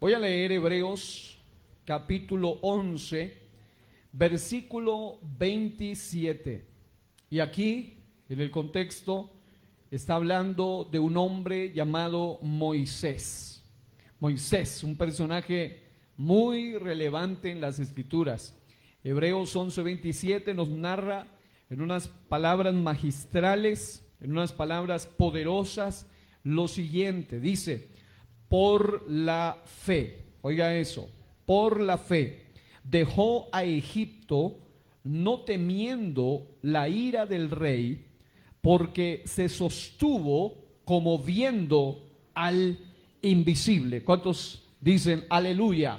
Voy a leer Hebreos capítulo 11, versículo 27. Y aquí, en el contexto, está hablando de un hombre llamado Moisés. Moisés, un personaje muy relevante en las Escrituras. Hebreos 11:27 nos narra en unas palabras magistrales, en unas palabras poderosas, lo siguiente. Dice: por la fe, oiga eso, por la fe, dejó a Egipto, no temiendo la ira del rey, porque se sostuvo como viendo al invisible. ¿Cuántos dicen aleluya?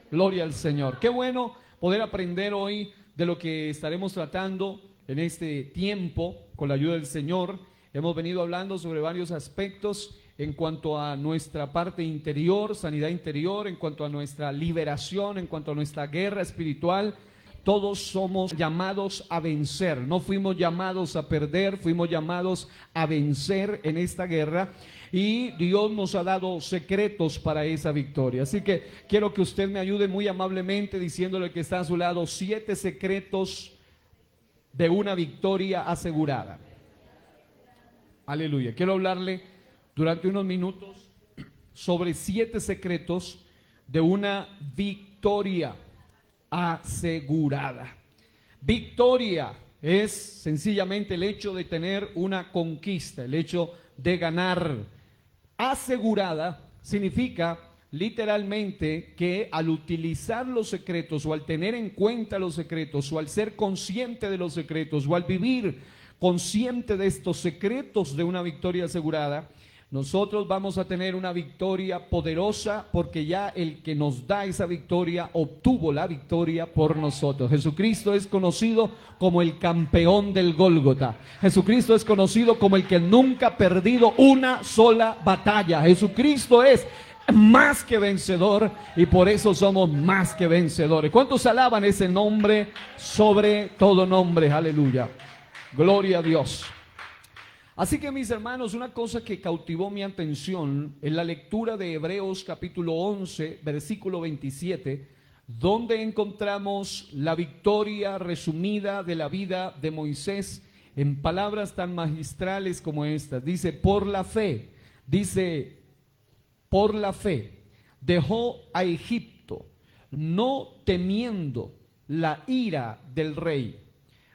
Gloria al Señor. Qué bueno poder aprender hoy de lo que estaremos tratando en este tiempo con la ayuda del Señor. Hemos venido hablando sobre varios aspectos en cuanto a nuestra parte interior, sanidad interior, en cuanto a nuestra liberación, en cuanto a nuestra guerra espiritual. Todos somos llamados a vencer, no fuimos llamados a perder, fuimos llamados a vencer en esta guerra, y Dios nos ha dado secretos para esa victoria. Así que quiero que usted me ayude muy amablemente diciéndole que está a su lado: 7 secretos de una victoria asegurada. Aleluya. Quiero hablarle durante unos minutos sobre 7 secretos de una victoria asegurada. Victoria es sencillamente el hecho de tener una conquista, el hecho de ganar. Asegurada significa literalmente que al utilizar los secretos, o al tener en cuenta los secretos, o al ser consciente de los secretos, o al vivir consciente de estos secretos de una victoria asegurada, nosotros vamos a tener una victoria poderosa, porque ya el que nos da esa victoria obtuvo la victoria por nosotros. Jesucristo es conocido como el campeón del Gólgota. Jesucristo es conocido como el que nunca ha perdido una sola batalla. Jesucristo es más que vencedor, y por eso somos más que vencedores. ¿Cuántos alaban ese nombre sobre todo nombre? Aleluya. Gloria a Dios. Así que, mis hermanos, una cosa que cautivó mi atención en la lectura de Hebreos capítulo 11, versículo 27, donde encontramos la victoria resumida de la vida de Moisés en palabras tan magistrales como estas. Dice: por la fe, por la fe, dejó a Egipto, no temiendo la ira del rey,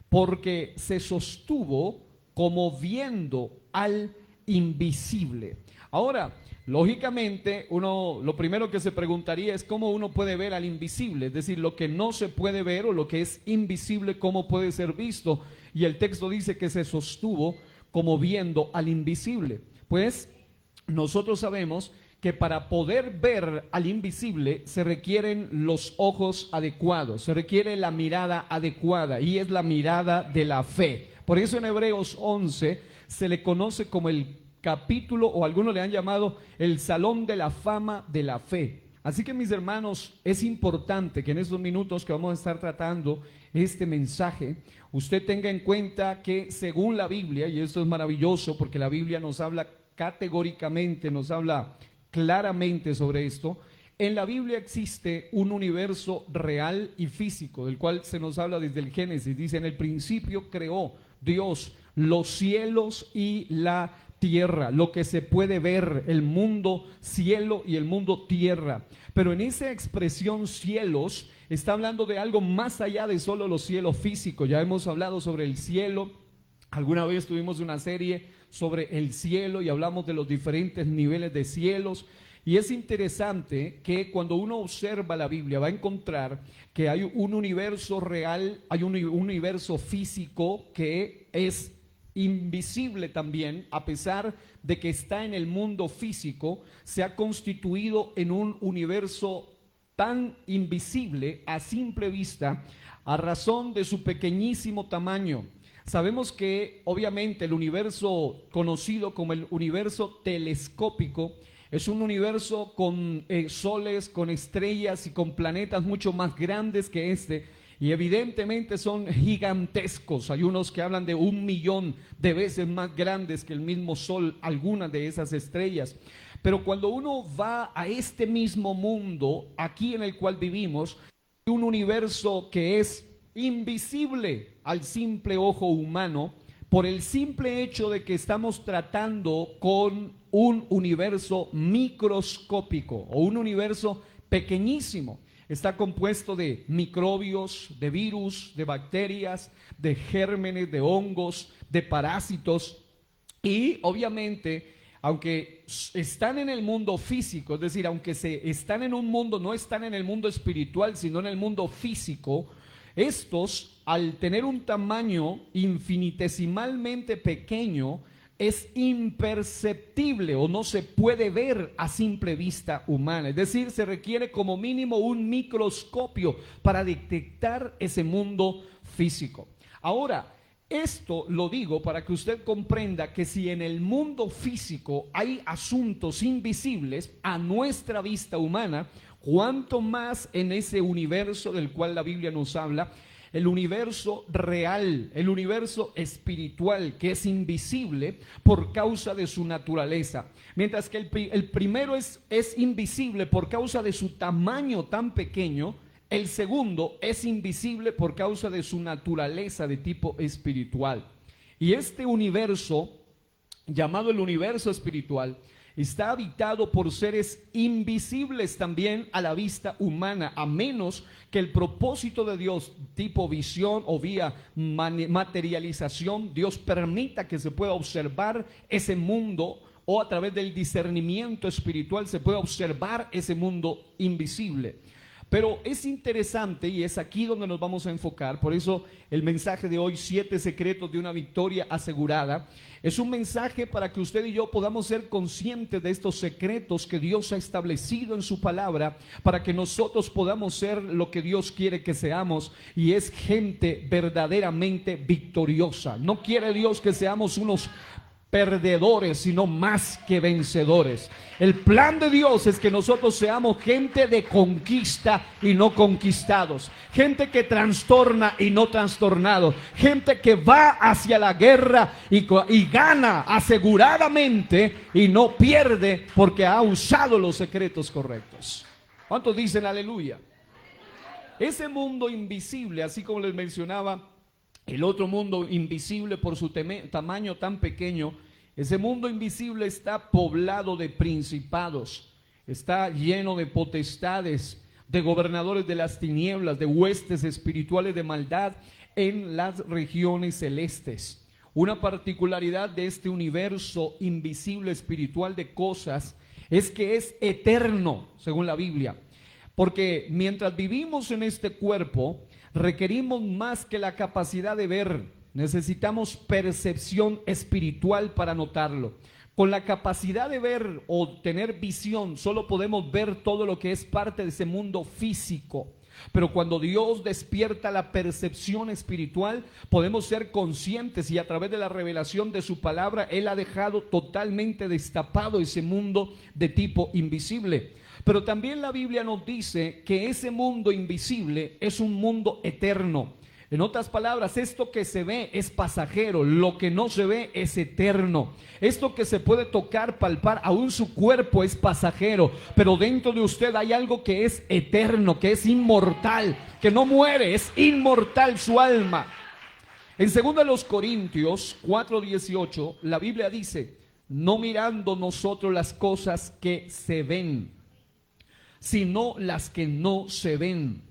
porque se sostuvo como viendo al invisible. Ahora, lógicamente, uno lo primero que se preguntaría es cómo uno puede ver al invisible, es decir, lo que no se puede ver o lo que es invisible, cómo puede ser visto. Y el texto dice que se sostuvo como viendo al invisible. Pues nosotros sabemos que para poder ver al invisible se requieren los ojos adecuados, se requiere la mirada adecuada, y es la mirada de la fe. Por eso en Hebreos 11 se le conoce como el capítulo, o algunos le han llamado el salón de la fama de la fe. Así que, mis hermanos, es importante que en estos minutos que vamos a estar tratando este mensaje, usted tenga en cuenta que según la Biblia, y esto es maravilloso porque la Biblia nos habla categóricamente, nos habla claramente sobre esto. En la Biblia existe un universo real y físico, del cual se nos habla desde el Génesis. Dice: en el principio creó Dios los cielos y la tierra, lo que se puede ver, el mundo cielo y el mundo tierra. Pero en esa expresión cielos está hablando de algo más allá de solo los cielos físicos. Ya hemos hablado sobre el cielo, alguna vez tuvimos una serie sobre el cielo y hablamos de los diferentes niveles de cielos. Y es interesante que cuando uno observa la Biblia va a encontrar que hay un universo real, hay un universo físico que es invisible también. A pesar de que está en el mundo físico, se ha constituido en un universo tan invisible a simple vista, a razón de su pequeñísimo tamaño. Sabemos que obviamente el universo conocido como el universo telescópico es un universo con soles, con estrellas y con planetas mucho más grandes que este, y evidentemente son gigantescos. Hay unos que hablan de 1 millón de veces más grandes que el mismo Sol, algunas de esas estrellas. Pero cuando uno va a este mismo mundo, aquí en el cual vivimos, hay un universo que es invisible al simple ojo humano, por el simple hecho de que estamos tratando con un universo microscópico o un universo pequeñísimo. Está compuesto de microbios, de virus, de bacterias, de gérmenes, de hongos, de parásitos y obviamente, aunque están en el mundo físico, es decir, aunque están en un mundo, no están en el mundo espiritual, sino en el mundo físico, estos, al tener un tamaño infinitesimalmente pequeño, es imperceptible o no se puede ver a simple vista humana. Es decir, se requiere como mínimo un microscopio para detectar ese mundo físico. Ahora, esto lo digo para que usted comprenda que si en el mundo físico hay asuntos invisibles a nuestra vista humana, cuánto más en ese universo del cual la Biblia nos habla, el universo real, el universo espiritual, que es invisible por causa de su naturaleza. Mientras que el primero es invisible por causa de su tamaño tan pequeño, el segundo es invisible por causa de su naturaleza de tipo espiritual. Y este universo, llamado el universo espiritual, está habitado por seres invisibles también a la vista humana, a menos que el propósito de Dios, tipo visión o vía materialización, Dios permita que se pueda observar ese mundo, o a través del discernimiento espiritual se pueda observar ese mundo invisible. Pero es interesante y es aquí donde nos vamos a enfocar. Por eso el mensaje de hoy, 7 secretos de una victoria asegurada, es un mensaje para que usted y yo podamos ser conscientes de estos secretos que Dios ha establecido en su palabra, para que nosotros podamos ser lo que Dios quiere que seamos, y es gente verdaderamente victoriosa. No quiere Dios que seamos unos perdedores, sino más que vencedores. El plan de Dios es que nosotros seamos gente de conquista y no conquistados, gente que trastorna y no trastornado, gente que va hacia la guerra y gana aseguradamente y no pierde porque ha usado los secretos correctos. ¿Cuántos dicen aleluya? Ese mundo invisible, así como les mencionaba, el otro mundo invisible por su tamaño tan pequeño, ese mundo invisible está poblado de principados, está lleno de potestades, de gobernadores de las tinieblas, de huestes espirituales de maldad en las regiones celestes. Una particularidad de este universo invisible espiritual de cosas es que es eterno, según la Biblia, porque mientras vivimos en este cuerpo, requerimos más que la capacidad de ver, necesitamos percepción espiritual para notarlo. Con la capacidad de ver o tener visión, solo podemos ver todo lo que es parte de ese mundo físico. Pero cuando Dios despierta la percepción espiritual, podemos ser conscientes, y a través de la revelación de su palabra, Él ha dejado totalmente destapado ese mundo de tipo invisible. Pero también la Biblia nos dice que ese mundo invisible es un mundo eterno. En otras palabras, esto que se ve es pasajero, lo que no se ve es eterno. Esto que se puede tocar, palpar, aún su cuerpo es pasajero, pero dentro de usted hay algo que es eterno, que es inmortal, que no muere, es inmortal su alma. En 2 Corintios 4:18, la Biblia dice: no mirando nosotros las cosas que se ven, sino las que no se ven.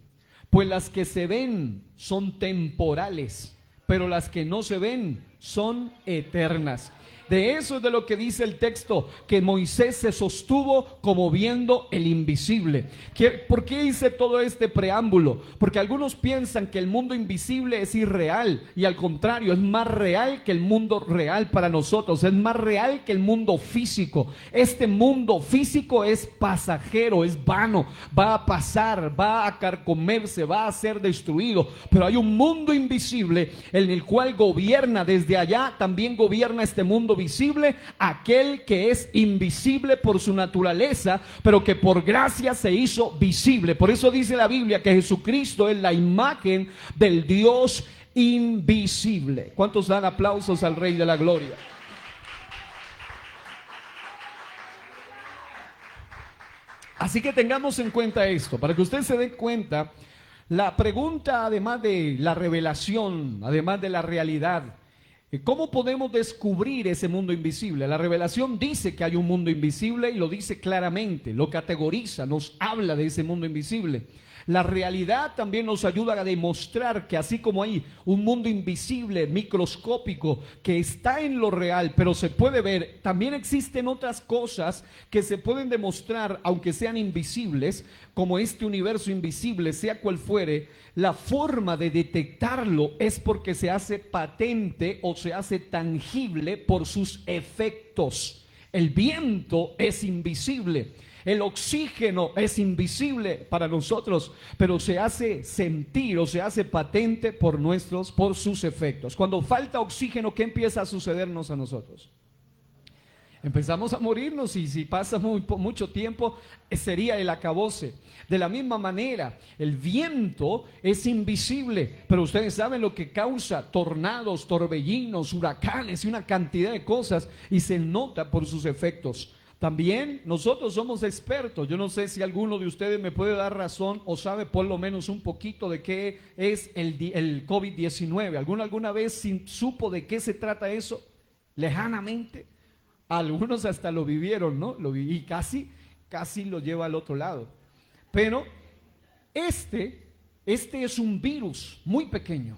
Pues las que se ven son temporales, pero las que no se ven son eternas. De eso es de lo que dice el texto, que Moisés se sostuvo como viendo el invisible. ¿Por qué hice todo este preámbulo? Porque algunos piensan que el mundo invisible es irreal, y al contrario, es más real que el mundo real para nosotros, es más real que el mundo físico. Este mundo físico es pasajero, es vano, va a pasar, va a carcomerse, va a ser destruido, pero hay un mundo invisible en el cual gobierna desde allá, también gobierna este mundo visible, aquel que es invisible por su naturaleza, pero que por gracia se hizo visible. Por eso dice la Biblia que Jesucristo es la imagen del Dios invisible. ¿Cuántos dan aplausos al Rey de la Gloria? Así que tengamos en cuenta esto, para que usted se dé cuenta, la pregunta, además de la revelación, además de la realidad, ¿cómo podemos descubrir ese mundo invisible? La revelación dice que hay un mundo invisible y lo dice claramente, lo categoriza, nos habla de ese mundo invisible. La realidad también nos ayuda a demostrar que así como hay un mundo invisible, microscópico, que está en lo real, pero se puede ver, también existen otras cosas que se pueden demostrar, aunque sean invisibles, como este universo invisible, sea cual fuere. La forma de detectarlo es porque se hace patente o se hace tangible por sus efectos. El viento es invisible. El oxígeno es invisible para nosotros, pero se hace sentir o se hace patente por sus efectos. Cuando falta oxígeno, ¿qué empieza a sucedernos a nosotros? Empezamos a morirnos, y si pasa mucho tiempo sería el acabose. De la misma manera, el viento es invisible, pero ustedes saben lo que causa: tornados, torbellinos, huracanes y una cantidad de cosas, y se nota por sus efectos. También nosotros somos expertos. Yo no sé si alguno de ustedes me puede dar razón o sabe por lo menos un poquito de qué es el COVID-19. ¿Alguna vez supo de qué se trata eso? Lejanamente. Algunos hasta lo vivieron, ¿no? Y casi lo lleva al otro lado. Pero este es un virus muy pequeño.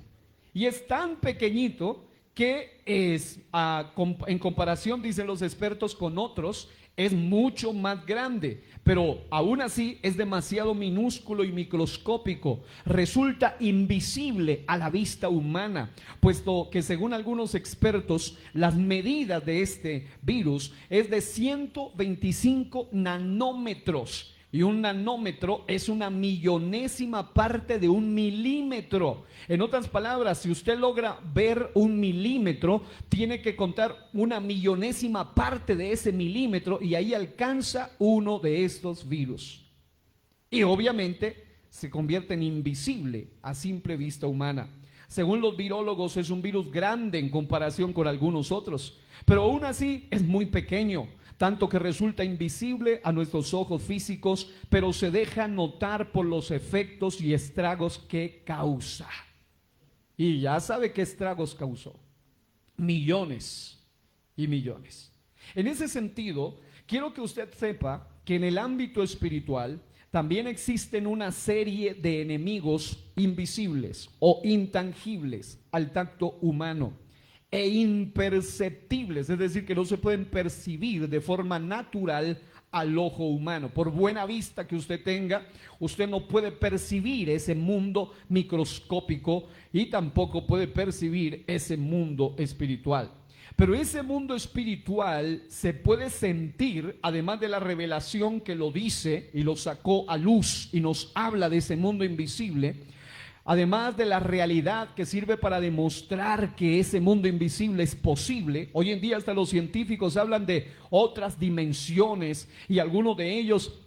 Y es tan pequeñito que en comparación, dicen los expertos, con otros, es mucho más grande, pero aún así es demasiado minúsculo y microscópico. Resulta invisible a la vista humana, puesto que según algunos expertos, las medidas de este virus es de 125 nanómetros. Y un nanómetro es una millonésima parte de un milímetro. En otras palabras, si usted logra ver un milímetro, tiene que contar una millonésima parte de ese milímetro, y ahí alcanza uno de estos virus. Y obviamente se convierte en invisible a simple vista humana. Según los virólogos, es un virus grande en comparación con algunos otros, pero aún así es muy pequeño, tanto que resulta invisible a nuestros ojos físicos, pero se deja notar por los efectos y estragos que causa. Y ya sabe qué estragos causó: millones y millones. En ese sentido, quiero que usted sepa que en el ámbito espiritual también existen una serie de enemigos invisibles o intangibles al tacto humano, e imperceptibles, es decir, que no se pueden percibir de forma natural al ojo humano. Por buena vista que usted tenga, usted no puede percibir ese mundo microscópico, y tampoco puede percibir ese mundo espiritual. Pero ese mundo espiritual se puede sentir, además de la revelación que lo dice y lo sacó a luz y nos habla de ese mundo invisible. Además de la realidad que sirve para demostrar que ese mundo invisible es posible. Hoy en día hasta los científicos hablan de otras dimensiones, y algunos de ellos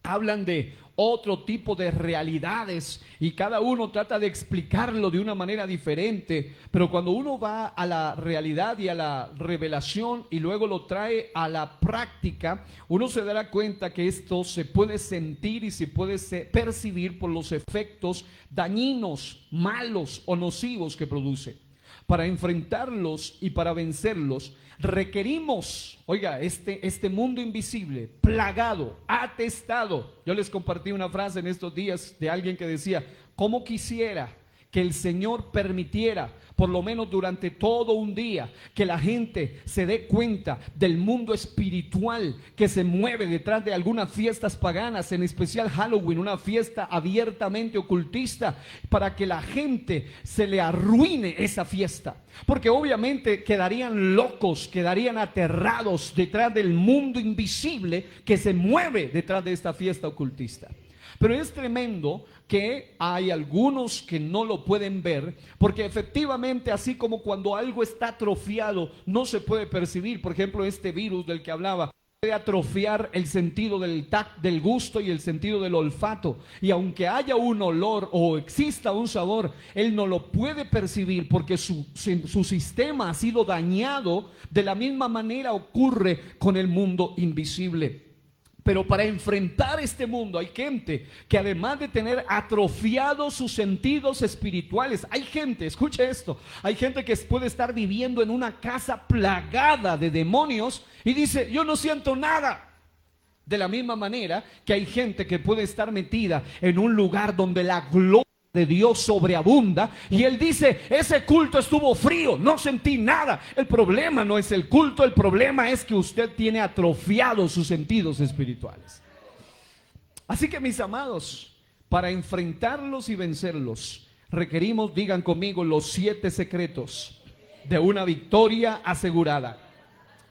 hablan de otro tipo de realidades, y cada uno trata de explicarlo de una manera diferente. Pero cuando uno va a la realidad y a la revelación y luego lo trae a la práctica, uno se dará cuenta que esto se puede sentir y se puede percibir por los efectos dañinos, malos o nocivos que produce. Para enfrentarlos y para vencerlos requerimos, oiga, este mundo invisible, plagado, atestado. Yo les compartí una frase en estos días de alguien que decía: ¿cómo quisiera que el Señor permitiera, por lo menos durante todo un día, que la gente se dé cuenta del mundo espiritual que se mueve detrás de algunas fiestas paganas, en especial Halloween, una fiesta abiertamente ocultista, para que la gente se le arruine esa fiesta? Porque obviamente quedarían locos, quedarían aterrados detrás del mundo invisible que se mueve detrás de esta fiesta ocultista. Pero es tremendo que hay algunos que no lo pueden ver, porque efectivamente, así como cuando algo está atrofiado no se puede percibir, por ejemplo este virus del que hablaba puede atrofiar el sentido del tacto, del gusto y el sentido del olfato, y aunque haya un olor o exista un sabor, él no lo puede percibir porque su sistema ha sido dañado. De la misma manera ocurre con el mundo invisible. Pero para enfrentar este mundo hay gente que, además de tener atrofiados sus sentidos espirituales, hay gente, escuche esto, hay gente que puede estar viviendo en una casa plagada de demonios y dice: yo no siento nada. De la misma manera que hay gente que puede estar metida en un lugar donde la gloria de Dios sobreabunda y él dice: ese culto estuvo frío, no sentí nada. El problema no es el culto, el problema es que usted tiene atrofiados sus sentidos espirituales. Así que, mis amados, para enfrentarlos y vencerlos, requerimos, digan conmigo, los 7 secretos de una victoria asegurada.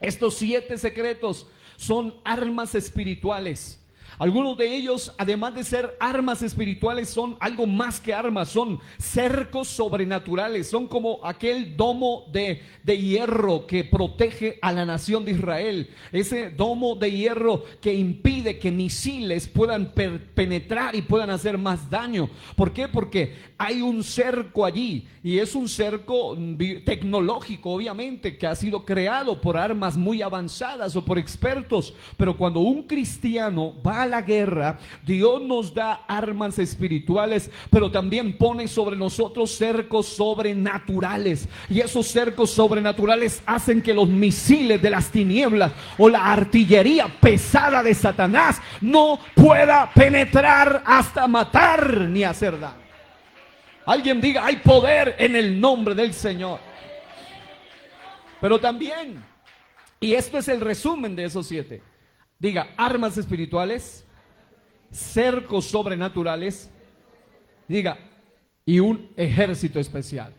Estos 7 secretos son armas espirituales. Algunos de ellos, además de ser armas espirituales, son algo más que armas, son cercos sobrenaturales, son como aquel domo de hierro que protege a la nación de Israel, ese domo de hierro que impide que misiles puedan penetrar y puedan hacer más daño. ¿Por qué? Porque hay un cerco allí, y es un cerco tecnológico, obviamente, que ha sido creado por armas muy avanzadas o por expertos. Pero cuando un cristiano va a la guerra, Dios nos da armas espirituales, pero también pone sobre nosotros cercos sobrenaturales, y esos cercos sobrenaturales hacen que los misiles de las tinieblas o la artillería pesada de Satanás no pueda penetrar hasta matar ni hacer daño. Alguien diga: hay poder en el nombre del Señor. Pero también, y esto es el resumen de esos 7, diga: armas espirituales, cercos sobrenaturales, diga, y un ejército especial.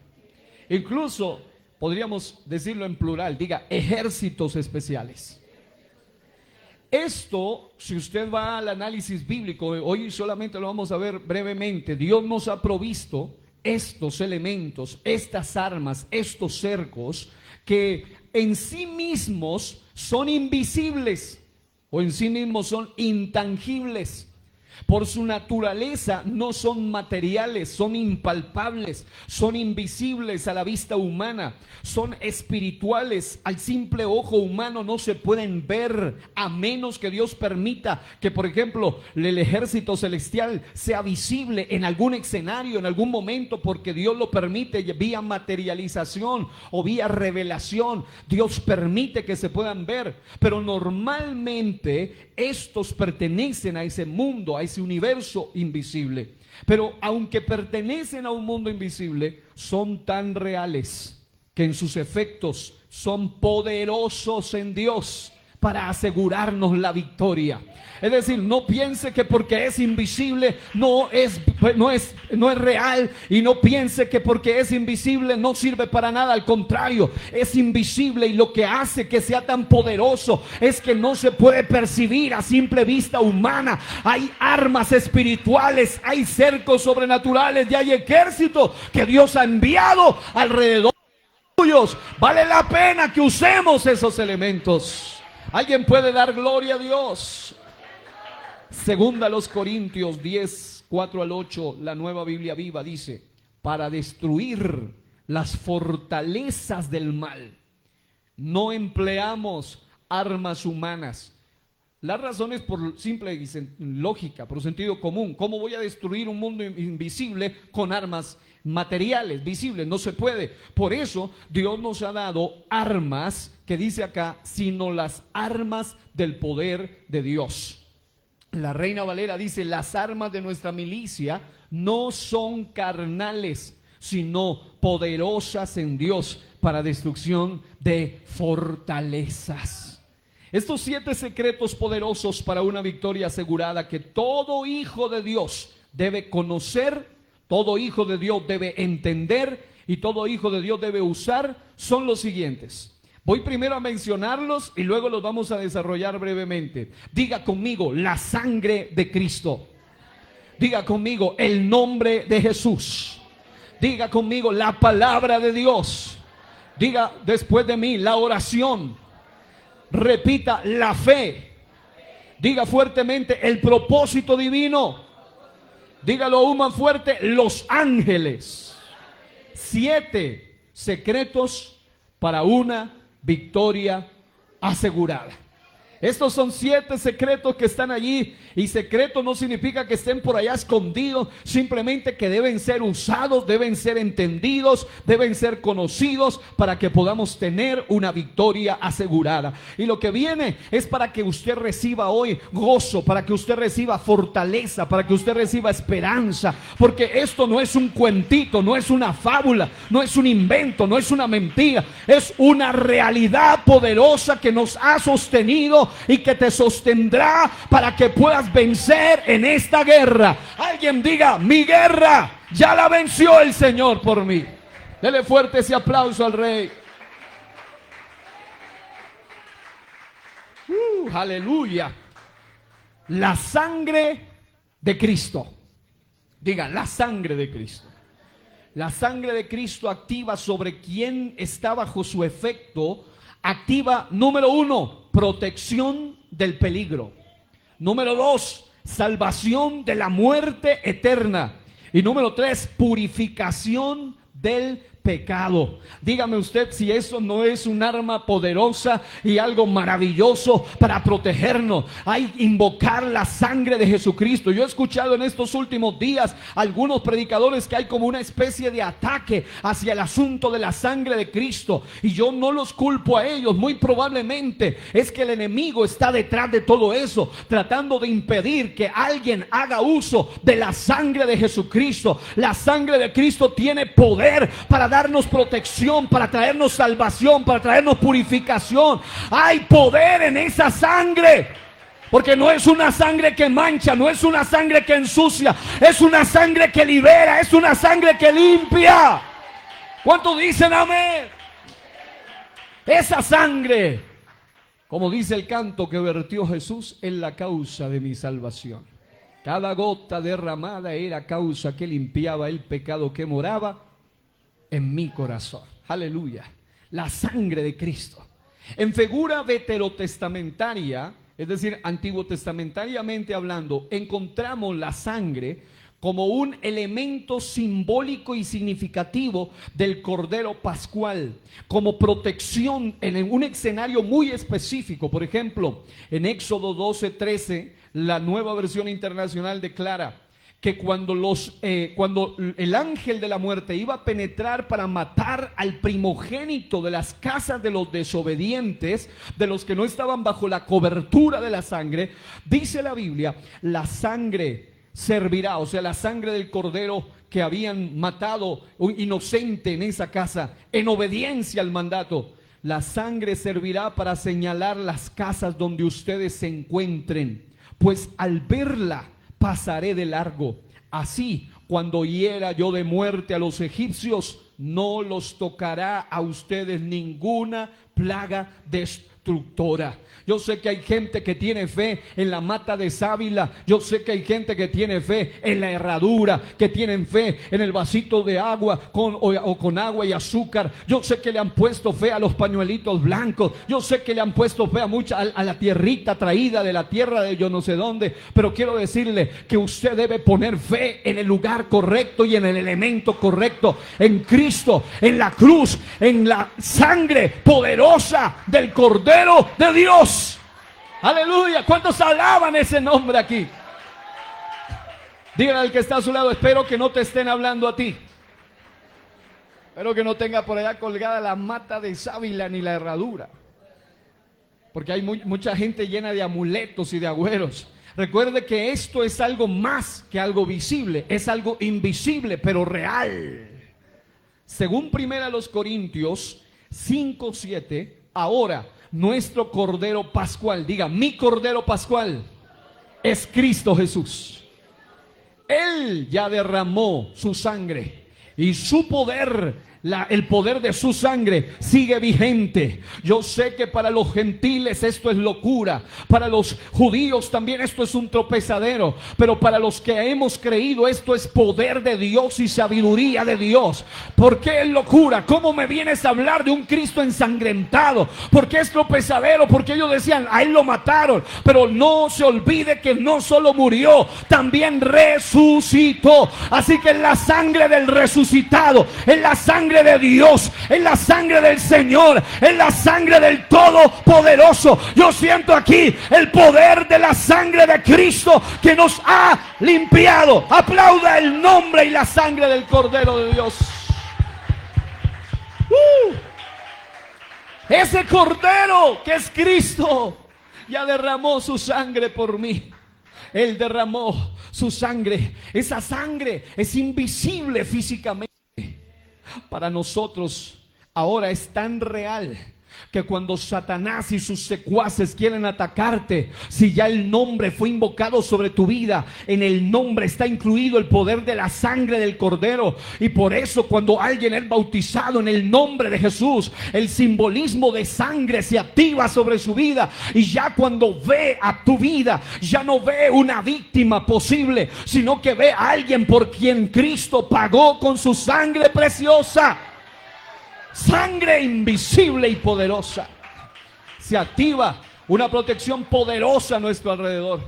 Incluso podríamos decirlo en plural, diga: ejércitos especiales. Esto, si usted va al análisis bíblico, hoy solamente lo vamos a ver brevemente. Dios nos ha provisto estos elementos, estas armas, estos cercos, que en sí mismos son invisibles o en sí mismos son intangibles. Por su naturaleza no son materiales, son impalpables, son invisibles a la vista humana, son espirituales. Al simple ojo humano no se pueden ver, a menos que Dios permita que, por ejemplo, el ejército celestial sea visible en algún escenario, en algún momento, porque Dios lo permite vía materialización o vía revelación. Dios permite que se puedan ver, pero normalmente estos pertenecen a ese mundo, a ese universo invisible. Pero aunque pertenecen a un mundo invisible, son tan reales que en sus efectos son poderosos en Dios para asegurarnos la victoria. Es decir, no piense que porque es invisible no es real, y no piense que porque es invisible no sirve para nada. Al contrario, es invisible, y lo que hace que sea tan poderoso es que no se puede percibir a simple vista humana. Hay armas espirituales, hay cercos sobrenaturales y hay ejércitos que Dios ha enviado alrededor de tuyos. Vale la pena que usemos esos elementos. ¿Alguien puede dar gloria a Dios? Segunda a los Corintios 10, 4 al 8, la Nueva Biblia Viva dice: para destruir las fortalezas del mal, no empleamos armas humanas. La razón es por simple lógica, por sentido común. ¿Cómo voy a destruir un mundo invisible con armas materiales, visibles? No se puede. Por eso Dios nos ha dado armas, que dice acá, sino las armas del poder de Dios. La Reina Valera dice: las armas de nuestra milicia no son carnales, sino poderosas en Dios para destrucción de fortalezas. Estos 7 secretos poderosos para una victoria asegurada, que todo hijo de Dios debe conocer, todo hijo de Dios debe entender y todo hijo de Dios debe usar, son los siguientes. Voy primero a mencionarlos y luego los vamos a desarrollar brevemente. Diga conmigo: la sangre de Cristo. Diga conmigo: el nombre de Jesús. Diga conmigo: la palabra de Dios. Diga después de mí: la oración. Repita: la fe. Diga fuertemente: el propósito divino. Dígalo aún más fuerte: los ángeles. 7 secretos para una victoria asegurada. Estos son 7 secretos que están allí, y secretos no significa que estén por allá escondidos, simplemente que deben ser usados, deben ser entendidos, deben ser conocidos para que podamos tener una victoria asegurada. Y lo que viene es para que usted reciba hoy gozo, para que usted reciba fortaleza, para que usted reciba esperanza, porque esto no es un cuentito, no es una fábula, no es un invento, no es una mentira, es una realidad poderosa que nos ha sostenido y que te sostendrá para que puedas vencer en esta guerra. Alguien diga: mi guerra ya la venció el Señor por mí. Dele fuerte ese aplauso al Rey. Aleluya. La sangre de Cristo. Diga: la sangre de Cristo. La sangre de Cristo activa sobre quien está bajo su efecto. Activa, número 1, protección del peligro. Número 2, salvación de la muerte eterna. Y número 3, purificación del pecado. Dígame usted si eso no es un arma poderosa y algo maravilloso para protegernos. Hay invocar la sangre de Jesucristo. Yo he escuchado en estos últimos días algunos predicadores que hay como una especie de ataque hacia el asunto de la sangre de Cristo, y yo no los culpo a ellos. Muy probablemente es que el enemigo está detrás de todo eso, tratando de impedir que alguien haga uso de la sangre de Jesucristo. La sangre de Cristo tiene poder para darnos protección, para traernos salvación, para traernos purificación. Hay poder en esa sangre, porque no es una sangre que mancha, no es una sangre que ensucia, es una sangre que libera, es una sangre que limpia. ¿Cuántos dicen amén? Esa sangre, como dice el canto que vertió Jesús, es la causa de mi salvación. Cada gota derramada era causa que limpiaba el pecado que moraba en mi corazón. Aleluya. La sangre de Cristo. En figura veterotestamentaria, es decir, antiguo testamentariamente hablando, encontramos la sangre como un elemento simbólico y significativo del Cordero Pascual, como protección en un escenario muy específico. Por ejemplo, en Éxodo 12:13, la Nueva Versión Internacional declara que cuando el ángel de la muerte iba a penetrar para matar al primogénito de las casas de los desobedientes, de los que no estaban bajo la cobertura de la sangre, dice la Biblia, la sangre servirá, o sea, la sangre del cordero que habían matado un inocente en esa casa, en obediencia al mandato. La sangre servirá para señalar las casas donde ustedes se encuentren, pues al verla pasaré de largo. Así, cuando hiera yo de muerte a los egipcios, no los tocará a ustedes ninguna plaga destructora. Yo sé que hay gente que tiene fe en la mata de sábila. Yo sé que hay gente que tiene fe en la herradura, que tienen fe en el vasito de agua con agua y azúcar. Yo sé que le han puesto fe a los pañuelitos blancos. Yo sé que le han puesto fe a la tierrita traída de la tierra de yo no sé dónde. Pero quiero decirle que usted debe poner fe en el lugar correcto y en el elemento correcto, en Cristo, en la cruz, en la sangre poderosa del Cordero de Dios. Aleluya. ¿Cuántos alaban ese nombre aquí? Díganle al que está a su lado: espero que no te estén hablando a ti. Espero que no tenga por allá colgada la mata de sábila ni la herradura, porque hay mucha gente llena de amuletos y de agüeros. Recuerde que esto es algo más que algo visible, es algo invisible pero real. Según 1 Corintios 5:7, ahora nuestro Cordero Pascual, diga, mi Cordero Pascual es Cristo Jesús. Él ya derramó su sangre y su poder, el poder de su sangre sigue vigente. Yo sé que para los gentiles esto es locura, para los judíos también esto es un tropezadero, pero para los que hemos creído esto es poder de Dios y sabiduría de Dios. ¿Por qué es locura? ¿Cómo me vienes a hablar de un Cristo ensangrentado? ¿Por qué es tropezadero? Porque ellos decían, a él lo mataron, pero no se olvide que no solo murió, también resucitó. Así que en la sangre del resucitado, en la sangre sangre de Dios, es la sangre del Señor, es la sangre del Todopoderoso. Yo siento aquí el poder de la sangre de Cristo que nos ha limpiado. Aplauda el nombre y la sangre del Cordero de Dios. Ese Cordero que es Cristo ya derramó su sangre por mí. Él derramó su sangre. Esa sangre es invisible físicamente. Para nosotros ahora es tan real que cuando Satanás y sus secuaces quieren atacarte, si ya el nombre fue invocado sobre tu vida, en el nombre está incluido el poder de la sangre del Cordero. Y por eso cuando alguien es bautizado en el nombre de Jesús, el simbolismo de sangre se activa sobre su vida. Y ya cuando ve a tu vida, ya no ve una víctima posible, sino que ve a alguien por quien Cristo pagó con su sangre preciosa. Sangre invisible y poderosa. Se activa una protección poderosa a nuestro alrededor.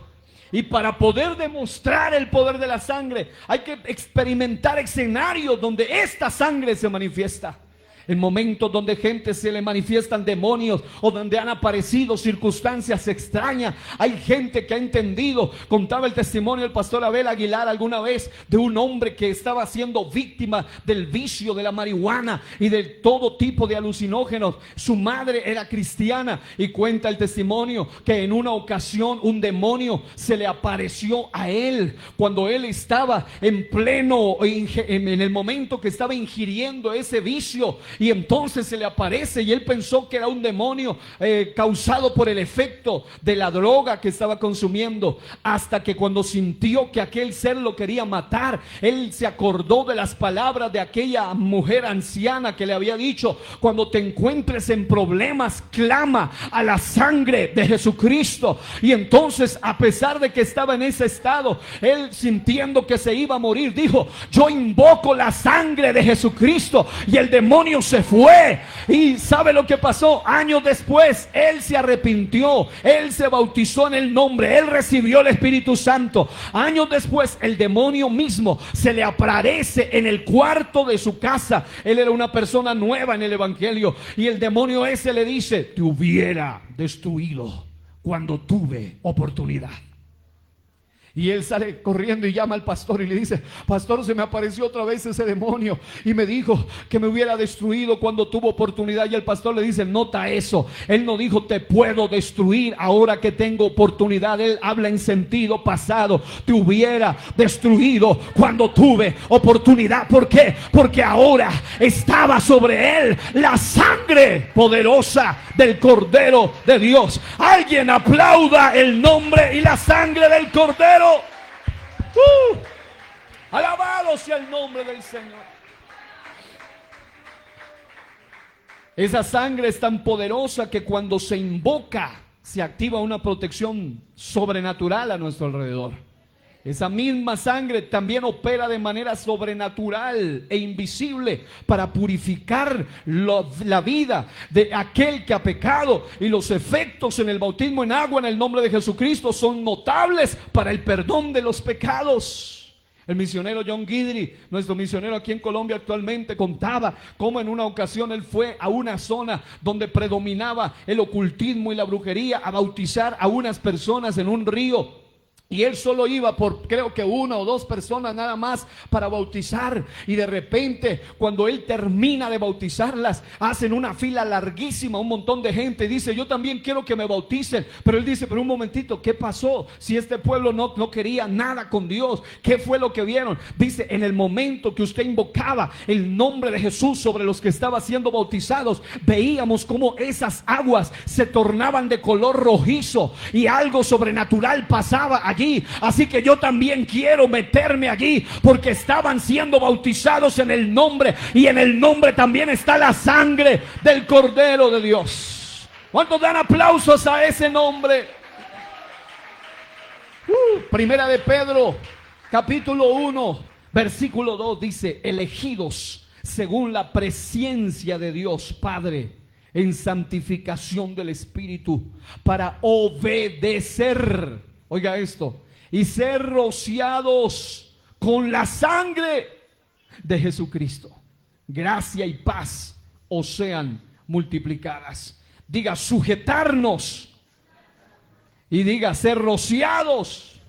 Y para poder demostrar el poder de la sangre, hay que experimentar escenarios donde esta sangre se manifiesta. En momentos donde gente se le manifiestan demonios o donde han aparecido circunstancias extrañas, hay gente que ha entendido. Contaba el testimonio del pastor Abel Aguilar alguna vez de un hombre que estaba siendo víctima del vicio de la marihuana y de todo tipo de alucinógenos. Su madre era cristiana y cuenta el testimonio que en una ocasión un demonio se le apareció a él cuando él estaba en pleno, en el momento que estaba ingiriendo ese vicio. Y entonces se le aparece y él pensó que era un demonio causado por el efecto de la droga que estaba consumiendo, hasta que cuando sintió que aquel ser lo quería matar, él se acordó de las palabras de aquella mujer anciana que le había dicho: cuando te encuentres en problemas, clama a la sangre de Jesucristo. Y entonces, a pesar de que estaba en ese estado, él, sintiendo que se iba a morir, dijo: yo invoco la sangre de Jesucristo. Y el demonio se fue. Y ¿sabe lo que pasó? Años después, él se arrepintió, él se bautizó en el nombre, él recibió el Espíritu Santo. Años después, el demonio mismo se le aparece en el cuarto de su casa. Él era una persona nueva en el evangelio, y el demonio ese le dice: te hubiera destruido cuando tuve oportunidad. Y él sale corriendo y llama al pastor y le dice: pastor, se me apareció otra vez ese demonio y me dijo que me hubiera destruido cuando tuvo oportunidad. Y el pastor le dice: nota eso, él no dijo te puedo destruir ahora que tengo oportunidad. Él habla en sentido pasado. Te hubiera destruido cuando tuve oportunidad. ¿Por qué? Porque ahora estaba sobre él la sangre poderosa del Cordero de Dios. Alguien aplauda el nombre y la sangre del Cordero. Alabado sea el nombre del Señor. Esa sangre es tan poderosa que cuando se invoca se activa una protección sobrenatural a nuestro alrededor. Esa misma sangre también opera de manera sobrenatural e invisible para purificar la vida de aquel que ha pecado. Y los efectos en el bautismo en agua en el nombre de Jesucristo son notables para el perdón de los pecados. El misionero John Guidry, nuestro misionero aquí en Colombia actualmente, contaba cómo en una ocasión él fue a una zona donde predominaba el ocultismo y la brujería, a bautizar a unas personas en un río. Y él solo iba por creo que 1 o 2 personas nada más para bautizar. Y de repente cuando él termina de bautizarlas, hacen una fila larguísima, un montón de gente. Dice: yo también quiero que me bauticen. Pero él dice: pero un momentito, ¿qué pasó? Si este pueblo no quería nada con Dios, ¿qué fue lo que vieron? Dice: en el momento que usted invocaba el nombre de Jesús sobre los que estaban siendo bautizados, veíamos cómo esas aguas se tornaban de color rojizo y algo sobrenatural pasaba allí. Así que yo también quiero meterme allí, porque estaban siendo bautizados en el nombre, y en el nombre también está la sangre del Cordero de Dios. ¿Cuántos dan aplausos a ese nombre? Primera de Pedro, capítulo 1, versículo 2 dice: elegidos según la presciencia de Dios Padre en santificación del Espíritu, para obedecer, oiga esto, y ser rociados con la sangre de Jesucristo. gracia y paz os sean multiplicadas. Diga sujetarnos y diga ser rociados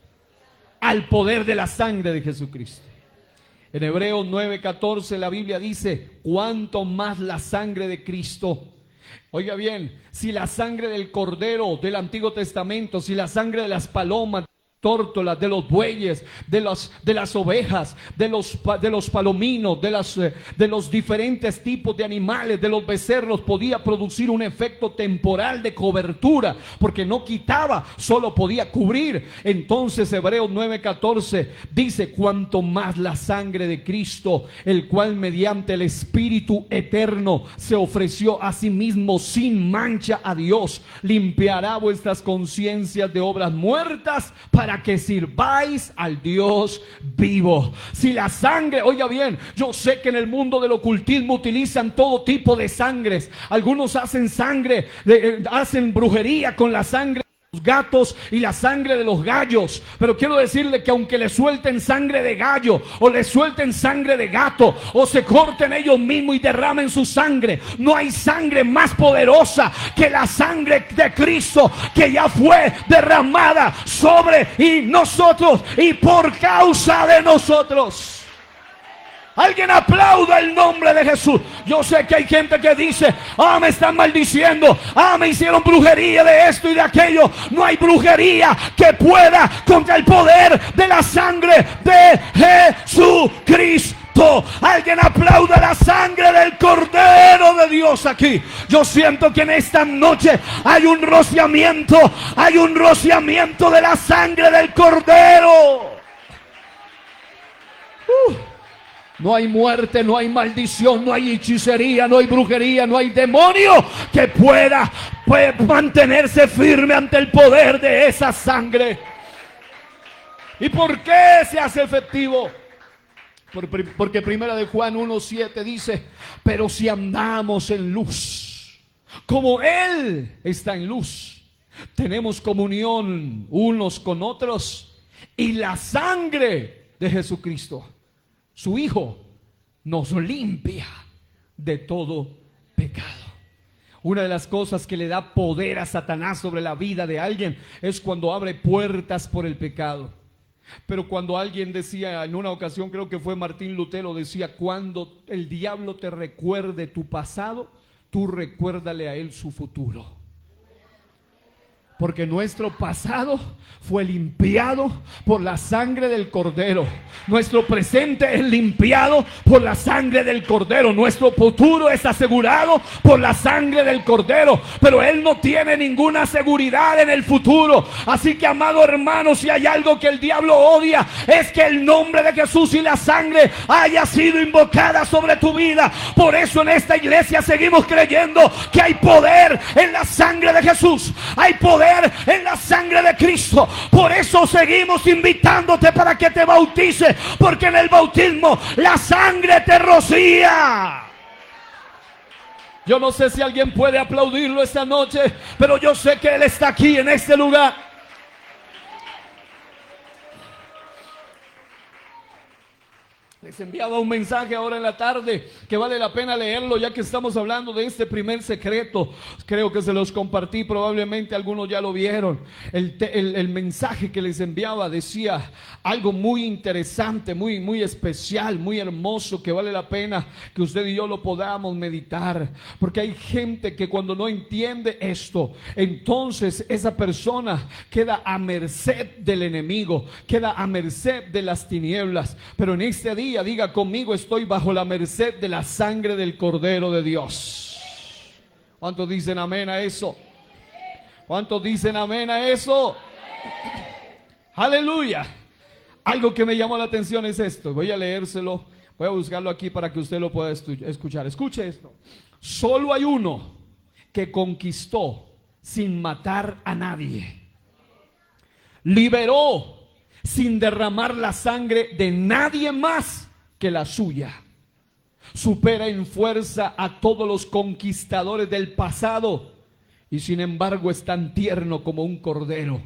al poder de la sangre de Jesucristo. En Hebreos 9:14 la Biblia dice, cuánto más la sangre de Cristo. Oiga bien, si la sangre del cordero del Antiguo Testamento, si la sangre de las palomas, tórtolas, de los bueyes, de las ovejas, de los palominos, de los diferentes tipos de animales, de los becerros, podía producir un efecto temporal de cobertura, porque no quitaba, solo podía cubrir. Entonces Hebreos 9:14 dice, cuanto más la sangre de Cristo, el cual mediante el Espíritu eterno se ofreció a sí mismo sin mancha a Dios, limpiará vuestras conciencias de obras muertas para que sirváis al Dios vivo. Si la sangre, oiga bien, yo sé que en el mundo del ocultismo utilizan todo tipo de sangres. Algunos hacen sangre, hacen brujería con la sangre de los gatos y la sangre de los gallos, pero quiero decirle que aunque le suelten sangre de gallo o le suelten sangre de gato o se corten ellos mismos y derramen su sangre, no hay sangre más poderosa que la sangre de Cristo, que ya fue derramada sobre y nosotros y por causa de nosotros. Alguien aplauda el nombre de Jesús. Yo sé que hay gente que dice, me están maldiciendo, me hicieron brujería de esto y de aquello. No hay brujería que pueda contra el poder de la sangre de Jesucristo. Alguien aplauda la sangre del Cordero de Dios aquí. Yo siento que en esta noche hay un rociamiento de la sangre del Cordero. No hay muerte, no hay maldición, no hay hechicería, no hay brujería, no hay demonio que pueda mantenerse firme ante el poder de esa sangre. ¿Y por qué se hace efectivo? Porque primera de Juan 1:7 dice, pero si andamos en luz, como Él está en luz, tenemos comunión unos con otros, y la sangre de Jesucristo, su Hijo, nos limpia de todo pecado. Una de las cosas que le da poder a Satanás sobre la vida de alguien es cuando abre puertas por el pecado. Pero cuando alguien decía, en una ocasión creo que fue Martín Lutero, decía, cuando el diablo te recuerde tu pasado, tú recuérdale a él su futuro. Porque nuestro pasado fue limpiado por la sangre del Cordero. Nuestro presente es limpiado por la sangre del Cordero. Nuestro futuro es asegurado por la sangre del Cordero. Pero Él no tiene ninguna seguridad en el futuro. Así que, amado hermano, si hay algo que el diablo odia, es que el nombre de Jesús y la sangre haya sido invocada sobre tu vida. Por eso en esta iglesia seguimos creyendo que hay poder en la sangre de Jesús. Hay poder en la sangre de Cristo. Por eso seguimos invitándote para que te bautices, porque en el bautismo la sangre te rocía. Yo no sé si alguien puede aplaudirlo esta noche, pero yo sé que Él está aquí en este lugar. Les enviaba un mensaje ahora en la tarde que vale la pena leerlo, ya que estamos hablando de este primer secreto. Creo que se los compartí, probablemente algunos ya lo vieron. El mensaje que les enviaba decía algo muy interesante, muy especial, muy hermoso, que vale la pena que usted y yo lo podamos meditar. Porque hay gente que cuando no entiende esto, entonces esa persona queda a merced del enemigo, queda a merced de las tinieblas. Pero en este día, diga conmigo, estoy bajo la merced de la sangre del Cordero de Dios. ¿Cuántos dicen amén a eso? ¿Cuántos dicen amén a eso? Aleluya. Algo que me llamó la atención es esto. Voy a leérselo, voy a buscarlo aquí para que usted lo pueda escuchar. Escuche esto. Solo hay uno que conquistó sin matar a nadie. Liberó sin derramar la sangre de nadie más que la suya. Supera en fuerza a todos los conquistadores del pasado y sin embargo es tan tierno como un cordero.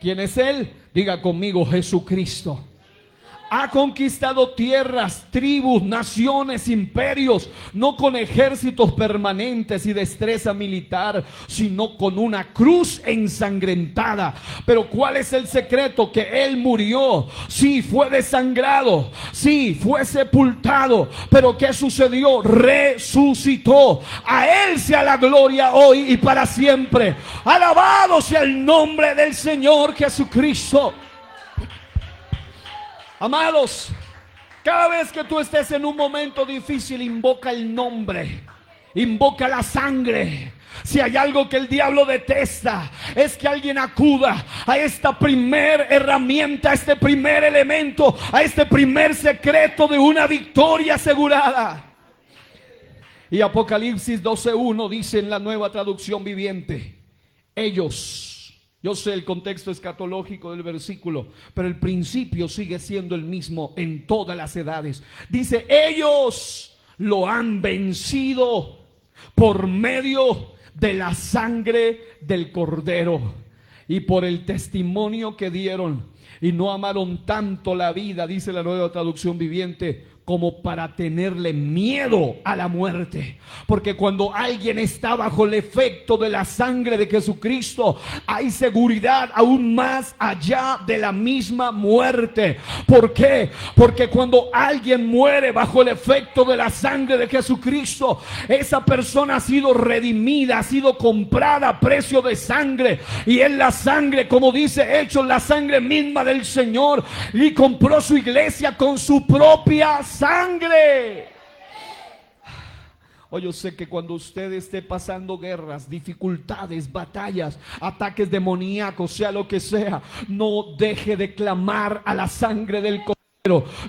¿Quién es Él? Diga conmigo, Jesucristo. Ha conquistado tierras, tribus, naciones, imperios, no con ejércitos permanentes y destreza militar, sino con una cruz ensangrentada. Pero ¿cuál es el secreto? Que Él murió, sí, fue desangrado, sí, fue sepultado, pero ¿qué sucedió? Resucitó. A Él sea la gloria hoy y para siempre. Alabado sea el nombre del Señor Jesucristo. Amados, cada vez que tú estés en un momento difícil, invoca el nombre, invoca la sangre. Si hay algo que el diablo detesta, es que alguien acuda a esta primer herramienta, a este primer elemento, a este primer secreto de una victoria asegurada. Y Apocalipsis 12:1 dice en la Nueva Traducción Viviente: ellos, yo sé el contexto escatológico del versículo, pero el principio sigue siendo el mismo en todas las edades. Dice: ellos lo han vencido por medio de la sangre del Cordero y por el testimonio que dieron, y no amaron tanto la vida, dice la Nueva Traducción Viviente, como para tenerle miedo a la muerte. Porque cuando alguien está bajo el efecto de la sangre de Jesucristo, hay seguridad aún más allá de la misma muerte. ¿Por qué? Porque cuando alguien muere bajo el efecto de la sangre de Jesucristo, esa persona ha sido redimida, ha sido comprada a precio de sangre, y es la sangre, como dice Hechos, la sangre misma del Señor, y compró su iglesia con su propia sangre. Hoy yo sé que cuando usted esté pasando guerras, dificultades, batallas, ataques demoníacos, sea lo que sea, no deje de clamar a la sangre del Cordero.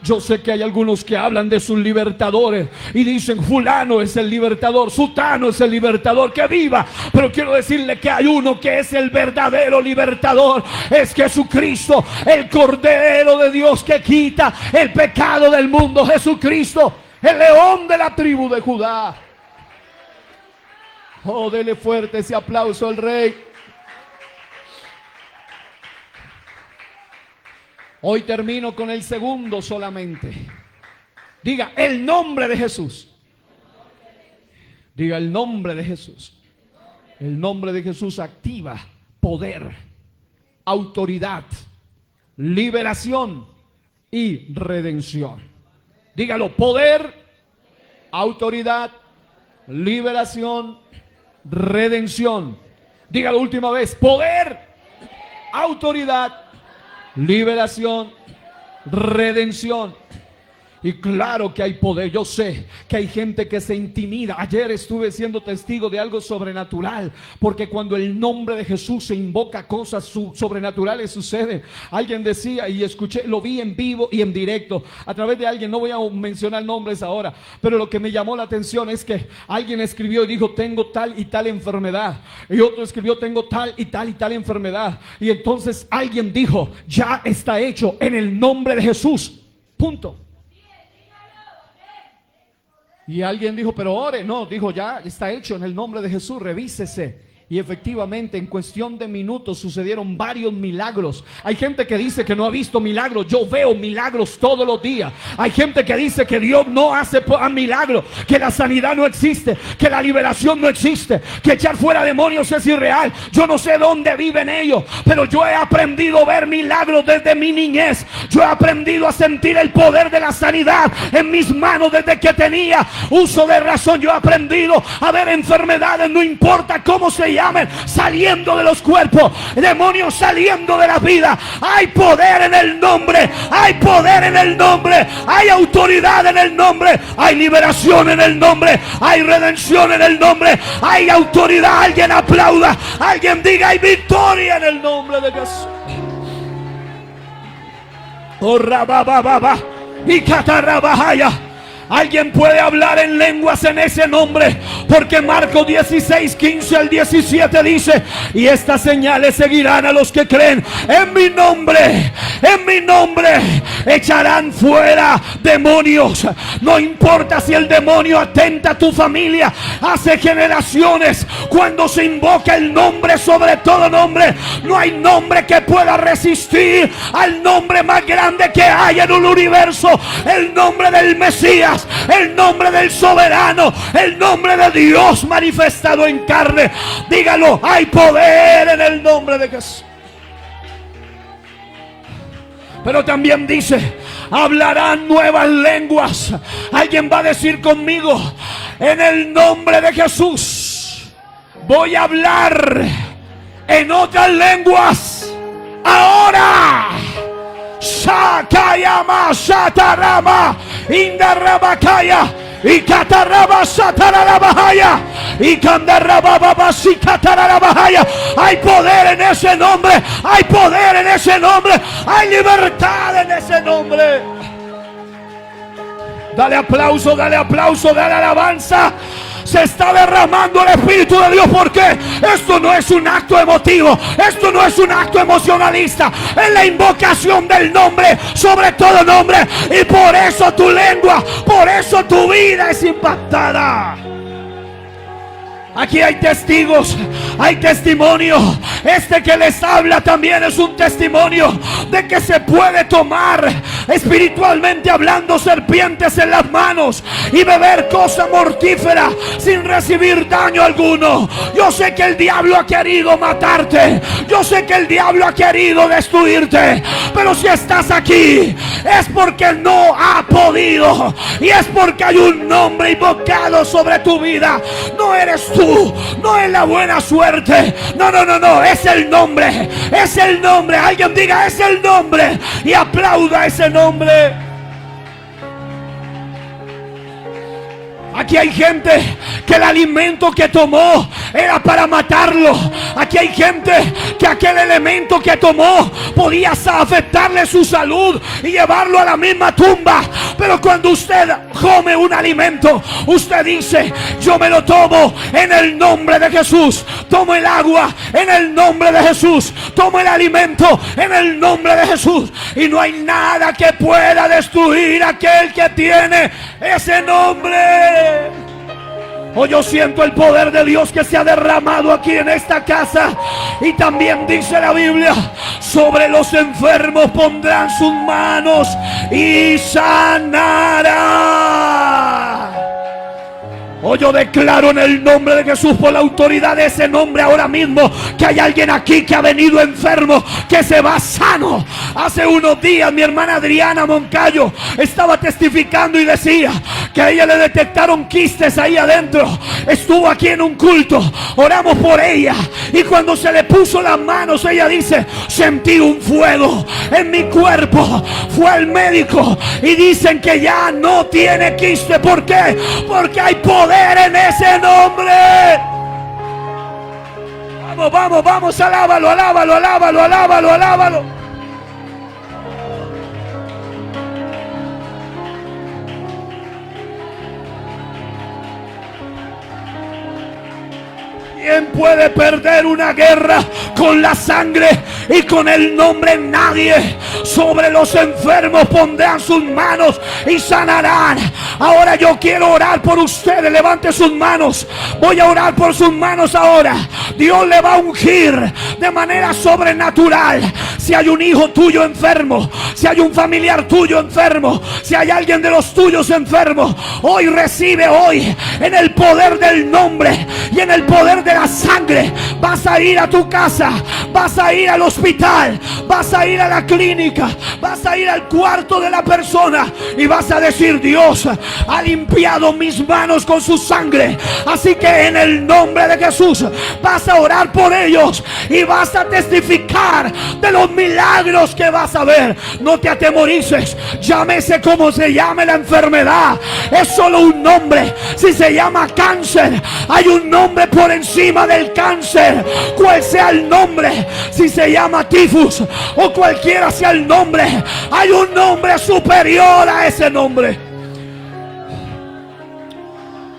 Yo sé que hay algunos que hablan de sus libertadores y dicen: fulano es el libertador, sutano es el libertador, que viva. Pero quiero decirle que hay uno que es el verdadero libertador, es Jesucristo, el Cordero de Dios que quita el pecado del mundo. Jesucristo, el león de la tribu de Judá. Oh, dele fuerte ese aplauso al Rey. Hoy termino con el segundo solamente. Diga el nombre de Jesús. Diga el nombre de Jesús. El nombre de Jesús activa poder, autoridad, liberación y redención. Dígalo: poder, autoridad, liberación, redención. Dígalo última vez: poder, autoridad, liberación, redención. Y claro que hay poder. Yo sé que hay gente que se intimida. Ayer estuve siendo testigo de algo sobrenatural, porque cuando el nombre de Jesús se invoca, cosas sobrenaturales suceden. Alguien decía, y escuché, lo vi en vivo y en directo a través de alguien, no voy a mencionar nombres ahora, pero lo que me llamó la atención es que alguien escribió y dijo: tengo tal y tal enfermedad, y otro escribió: tengo tal y tal y tal enfermedad, y entonces alguien dijo: ya está hecho en el nombre de Jesús, punto. Y alguien dijo: pero ore. No, dijo: ya está hecho en el nombre de Jesús, revísese. Y efectivamente, en cuestión de minutos sucedieron varios milagros. Hay gente que dice que no ha visto milagros. Yo veo milagros todos los días. Hay gente que dice que Dios no hace milagros, que la sanidad no existe, que la liberación no existe, que echar fuera demonios es irreal. Yo no sé dónde viven ellos, pero yo he aprendido a ver milagros desde mi niñez. Yo he aprendido a sentir el poder de la sanidad en mis manos desde que tenía uso de razón. Yo he aprendido a ver enfermedades, no importa cómo se llamen, saliendo de los cuerpos, demonios saliendo de la vida. Hay poder en el nombre, hay poder en el nombre, hay autoridad en el nombre, hay liberación en el nombre, hay redención en el nombre, hay autoridad. Alguien aplauda, alguien diga: hay victoria en el nombre de Jesús. Oh, rabababa, y catarabajaya. Alguien puede hablar en lenguas en ese nombre, porque Marcos 16, 15 al 17 dice: y estas señales seguirán a los que creen. En mi nombre echarán fuera demonios. No importa si el demonio atenta a tu familia, hace generaciones. Cuando se invoca el nombre sobre todo nombre, no hay nombre que pueda resistir al nombre más grande que hay en un universo: el nombre del Mesías, el nombre del soberano, el nombre de Dios manifestado en carne. Dígalo: hay poder en el nombre de Jesús. Pero también dice: hablarán nuevas lenguas. Alguien va a decir conmigo: en el nombre de Jesús voy a hablar en otras lenguas ahora. Sakayama Satarama Indarabakaya y Kataraba Satarabahaya y Kandarababa Sikatarabahaya. Hay poder en ese nombre, hay poder en ese nombre, hay libertad en ese nombre. Dale aplauso, dale alabanza. Se está derramando el Espíritu de Dios, porque esto no es un acto emotivo, esto no es un acto emocionalista, es la invocación del nombre sobre todo nombre. Y por eso tu lengua, por eso tu vida es impactada. Aquí hay testigos, hay testimonio. Este que les habla también es un testimonio de que se puede tomar, espiritualmente hablando, serpientes en las manos y beber cosa mortífera sin recibir daño alguno. Yo sé que el diablo ha querido matarte, yo sé que el diablo ha querido destruirte, pero si estás aquí es porque no ha podido, y es porque hay un nombre invocado sobre tu vida. No eres tú, no es la buena suerte, no, es el nombre, es el nombre. Alguien diga: es el nombre, y aplauda ese nombre. Aquí hay gente que el alimento que tomó era para matarlo. Aquí hay gente que aquel elemento que tomó podía afectarle su salud y llevarlo a la misma tumba. Pero cuando usted come un alimento, usted dice: yo me lo tomo en el nombre de Jesús. Tomo el agua en el nombre de Jesús, tomo el alimento en el nombre de Jesús. Y no hay nada que pueda destruir aquel que tiene ese nombre. Hoy yo siento el poder de Dios que se ha derramado aquí en esta casa. Y también dice la Biblia: sobre los enfermos pondrán sus manos y sanarán. Hoy yo declaro en el nombre de Jesús, por la autoridad de ese nombre, ahora mismo, que hay alguien aquí que ha venido enfermo, que se va sano. Hace unos días mi hermana Adriana Moncayo estaba testificando y decía que a ella le detectaron quistes ahí adentro. Estuvo aquí en un culto, oramos por ella, y cuando se le puso las manos, ella dice: sentí un fuego en mi cuerpo. Fue al médico y dicen que ya no tiene quiste. ¿Por qué? Porque hay poder en ese nombre. Vamos, alábalo. ¿Quién puede perder una guerra con la sangre y con el nombre? Nadie. Sobre los enfermos pondrán sus manos y sanarán. Ahora yo quiero orar por ustedes. Levante sus manos. Voy a orar por sus manos ahora. Dios le va a ungir de manera sobrenatural. Si hay un hijo tuyo enfermo, si hay un familiar tuyo enfermo, si hay alguien de los tuyos enfermo, hoy recibe, hoy, en el poder del nombre y en el poder de la sangre. Vas a ir a tu casa, vas a ir al hospital, vas a ir a la clínica, vas a ir al cuarto de la persona y vas a decir: Dios ha limpiado mis manos con su sangre. Así que en el nombre de Jesús vas a orar por ellos y vas a testificar de los milagros que vas a ver. No te atemorices, llámese como se llame la enfermedad, es solo un nombre. Si se llama cáncer, hay un nombre por encima del cáncer, cual sea el nombre. Si se llama tifus o cualquiera sea el nombre, hay un nombre superior a ese nombre.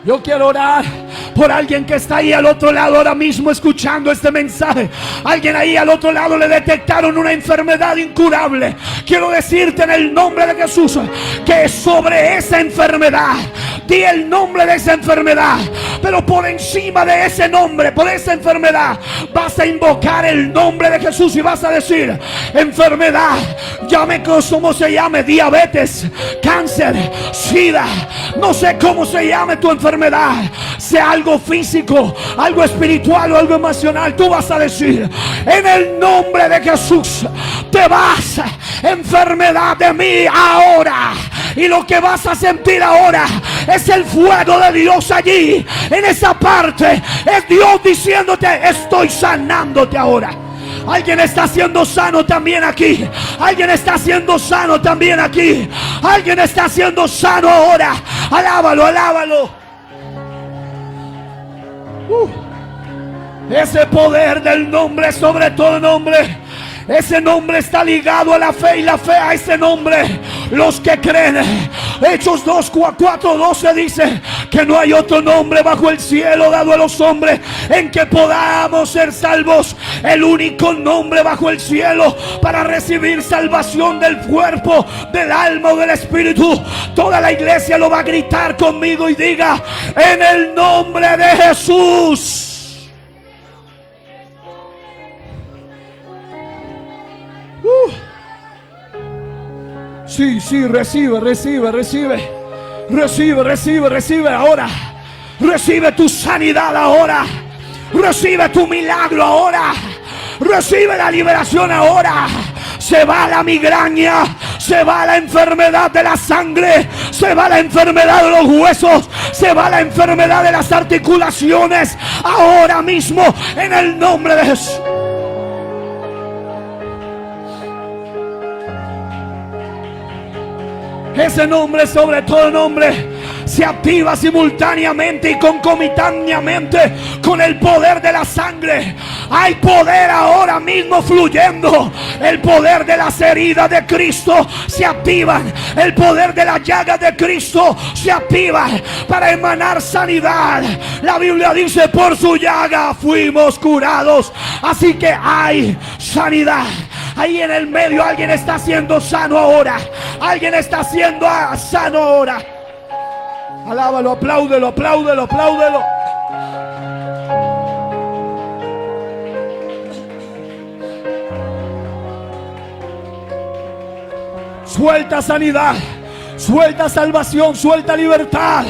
Yo quiero orar por alguien que está ahí al otro lado ahora mismo escuchando este mensaje. Alguien ahí al otro lado le detectaron una enfermedad incurable. Quiero decirte en el nombre de Jesús que sobre esa enfermedad, di el nombre de esa enfermedad, pero por encima de ese nombre, por esa enfermedad, vas a invocar el nombre de Jesús y vas a decir: enfermedad, llame como se llame, diabetes, cáncer, sida, no sé cómo se llame tu enfermedad, sea algo físico, algo espiritual o algo emocional, tú vas a decir: en el nombre de Jesús, te vas, enfermedad, de mí ahora. Y lo que vas a sentir ahora es el fuego de Dios allí, en esa parte. Es Dios diciéndote: estoy sanándote ahora. Alguien está siendo sano también aquí. Alguien está siendo sano también aquí. Alguien está siendo sano ahora. Alábalo, alábalo. Ese poder del nombre sobre todo nombre. Ese nombre está ligado a la fe, y la fe a ese nombre. Los que creen, Hechos 4:12 dice que no hay otro nombre bajo el cielo dado a los hombres en que podamos ser salvos. El único nombre bajo el cielo para recibir salvación del cuerpo, del alma o del espíritu. Toda la iglesia lo va a gritar conmigo y diga: en el nombre de Jesús. Sí, recibe ahora. Recibe tu sanidad ahora. Recibe tu milagro ahora. Recibe la liberación ahora. Se va la migraña, se va la enfermedad de la sangre, se va la enfermedad de los huesos, se va la enfermedad de las articulaciones. Ahora mismo, en el nombre de Jesús. Ese nombre sobre todo nombre se activa simultáneamente y concomitantemente con el poder de la sangre. Hay poder ahora mismo fluyendo. El poder de las heridas de Cristo se activan. El poder de las llagas de Cristo se activa para emanar sanidad. La Biblia dice: por su llaga fuimos curados. Así que hay sanidad. Ahí en el medio alguien está siendo sano ahora. Alguien está siendo sano ahora. Alábalo, apláudelo, apláudelo, apláudelo. Suelta sanidad, suelta salvación, suelta libertad.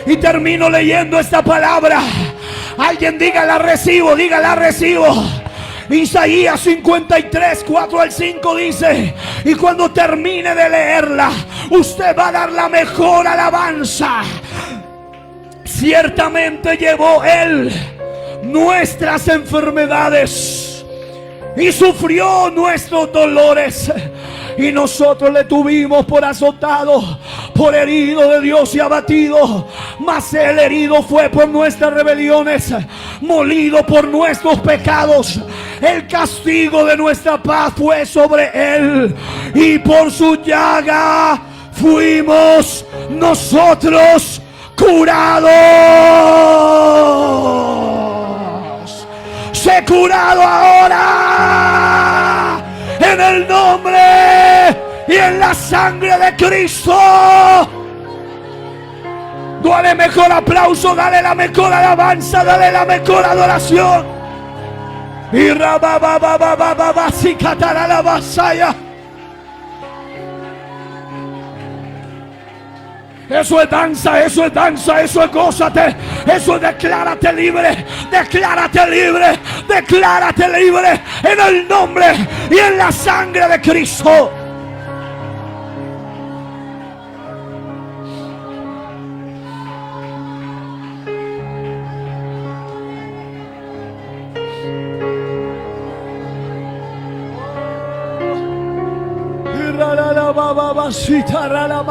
Y termino leyendo esta palabra. Alguien diga: la recibo, diga: la recibo. Isaías 53, 4 al 5 dice: y cuando termine de leerla, usted va a dar la mejor alabanza. Ciertamente llevó Él nuestras enfermedades y sufrió nuestros dolores, y nosotros le tuvimos por azotado, por herido de Dios y abatido. Mas Él herido fue por nuestras rebeliones, molido por nuestros pecados. El castigo de nuestra paz fue sobre Él, y por su llaga fuimos nosotros curados. Sé curado ahora en el nombre y en la sangre de Cristo. Dale mejor aplauso, dale la mejor alabanza, dale la mejor adoración. Y si catara la vasalla. Eso es danza, eso es danza, eso es gózate, eso es declárate libre, declárate libre, declárate libre en el nombre y en la sangre de Cristo. La